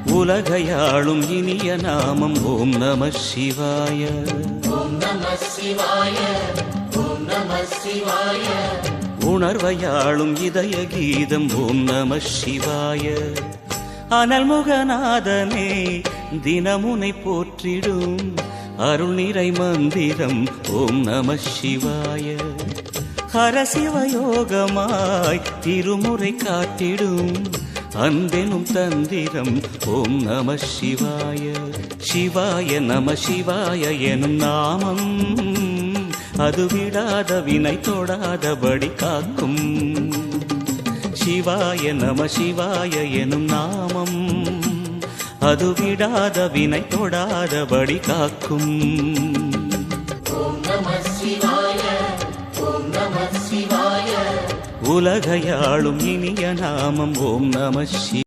உலகையாளும் இனிய நாமம் ஓம் நம சிவாய. உணர்வையாளும் இதய கீதம் ஓம் நம சிவாய. அனல்முகநாதனே தினமுனை போற்றிடும் அருள் நிறை மந்திரம் ஓம் நம சிவாய. ஹரசிவயோகமாய் திருமுறை காட்டிடும் அன்பெனும் தந்திரம் ஓம் நம சிவாய. சிவாய நம சிவாய எனும் நாமம் அது விடாத வினை தொடாதபடி காக்கும். சிவாய நம சிவாய எனும் நாமம் அது விடாத வினை தொடாதபடி காக்கும். உலகையாளும் இனிய நாமம் ஓம் நம சிவாய.